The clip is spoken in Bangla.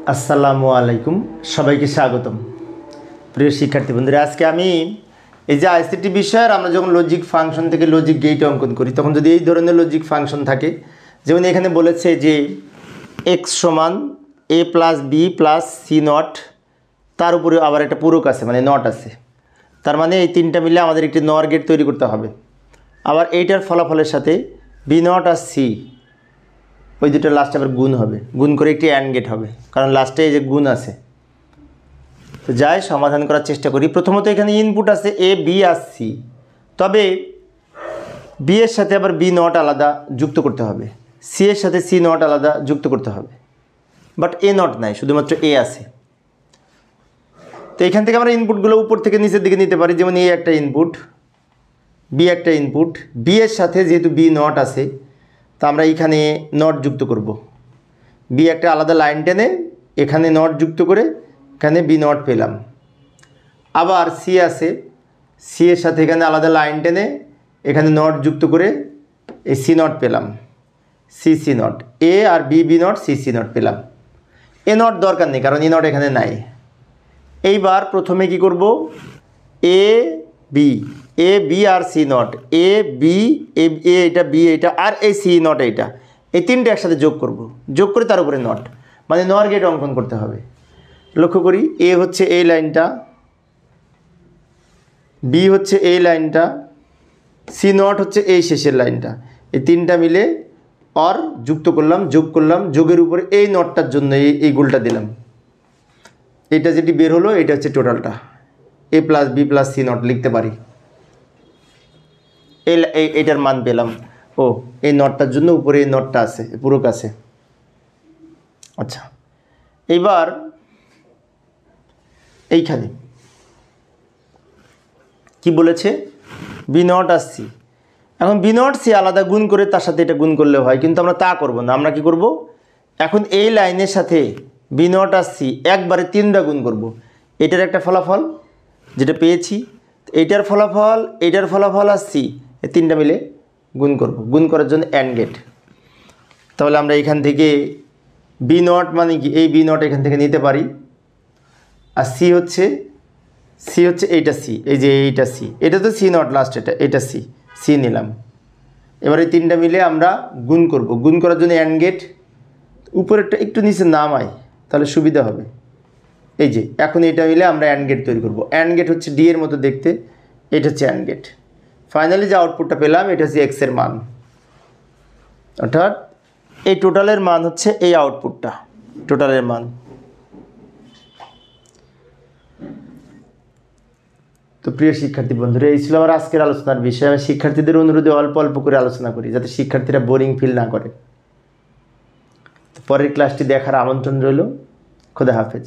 আসসালামু আলাইকুম, সবাইকে স্বাগতম। প্রিয় শিক্ষার্থী বন্ধুরা, আজকে আমি এই যে আইসিটি বিষয়ের আমরা যখন লজিক ফাংশন থেকে লজিক গেট অঙ্কন করি, তখন যদি এই ধরনের লজিক ফাংশন থাকে, যেমন এখানে বলেছে যে এক্স সমান a plus B plus C not, তার উপরে আবার একটা পূরক আছে, মানে নট আছে। তার মানে এই তিনটা মিলে আমাদের একটি নর গেট তৈরি করতে হবে। আবার এইটার ফলাফলের সাথে বি নট আর সি, ওই দুটো লাস্টে আবার গুণ হবে, গুণ করে একটি অ্যান্ড গেট হবে, কারণ লাস্টে এই যে গুণ আছে। তো যাই সমাধান করার চেষ্টা করি। প্রথমত এখানে ইনপুট আছে এ বি আর সি, তবে বি এর সাথে আবার বি নট আলাদা যুক্ত করতে হবে, সি এর সাথে সি নট আলাদা যুক্ত করতে হবে, বাট এ নট নাই, শুধুমাত্র এ আছে। তো এখান থেকে আমরা ইনপুটগুলো উপর থেকে নিচের দিকে নিতে পারি। যেমন এ একটা ইনপুট, বি একটা ইনপুট, বি এর সাথে যেহেতু বি নট আছে, তা আমরা এইখানে নট যুক্ত করব। বি একটা আলাদা লাইন টেনে এখানে নট যুক্ত করে এখানে বি নট পেলাম। আবার সি আছে, সি এর সাথে এখানে আলাদা লাইন টেনে এখানে নট যুক্ত করে এই সি নট পেলাম, সি সি নট। এ আর B B naught, C C naught পেলাম। এ নট দরকার নেই, কারণ এ নট এখানে নাই। এইবার প্রথমে কি করব, এ বি আর C not, A B A এটা বি এটা আর এই সি নট এইটা, এই তিনটে একসাথে যোগ করব, যোগ করে তার উপরে নট, মানে নর গেট অঙ্কন করতে হবে। লক্ষ্য করি, এ হচ্ছে এই লাইনটা, বি হচ্ছে এই লাইনটা, সি নট হচ্ছে এই শেষের লাইনটা, এই তিনটা মিলে অর যুক্ত করলাম, যোগ করলাম, যোগের উপরে এই নটটার জন্য এই গোলটা দিলাম। এটা যেটি বের হলো এটা হচ্ছে টোটালটা, A plus B plus C not লিখতে পারি। এইটার মান পেলাম। ও, এই নটটার জন্য উপরে এই নটটা আছে, পূরক আছে। আচ্ছা, এইবার এইখানে কি বলেছে, বি নট আর সি। এখন বি নট সি আলাদা গুণ করে তার সাথে এটা গুণ করলে হয়, কিন্তু আমরা তা করব না। আমরা কি করব, এখন এই লাইনের সাথে বি নট আর সি একবারে তিনটা গুণ করব। এটার একটা ফলাফল যেটা পেয়েছি, এইটার ফলাফল আর সি, এই তিনটা মিলে গুণ করব। গুণ করার জন্য অ্যান্ড গেট। তাহলে আমরা এখান থেকে বি নট মানে কি, এই বি নট এখান থেকে নিতে পারি, আর সি হচ্ছে এইটা সি, এই যে এইটা সি, এটা তো সি নট লাস্ট, এটা সি নিলাম। এবার এই তিনটা মিলে আমরা গুণ করব। গুণ করার জন্য অ্যান্ড গেট, উপরেরটা একটু নিচে নামাই, তাহলে সুবিধা হবে। এই যে এখন এটা মিলে আমরা অ্যান্ড গেট তৈরি করব। অ্যান্ড গেট হচ্ছে ডি এর মতো দেখতে, এটা হচ্ছে অ্যান্ড গেট। ফাইনালি যে আউটপুটটা পেলাম এটা হচ্ছে এক্সের মান, অর্থাৎ এই টোটালের মান হচ্ছে এই আউটপুটটা, টোটালের মান। তো প্রিয় শিক্ষার্থী বন্ধুরা, এই ছিল আমার আজকের আলোচনার বিষয়। আমি শিক্ষার্থীদের অনুরোধে অল্প অল্প করে আলোচনা করি, যাতে শিক্ষার্থীরা বোরিং ফিল না করে। তো পরের ক্লাসটি দেখার আমন্ত্রণ রইল। খোদা হাফেজ।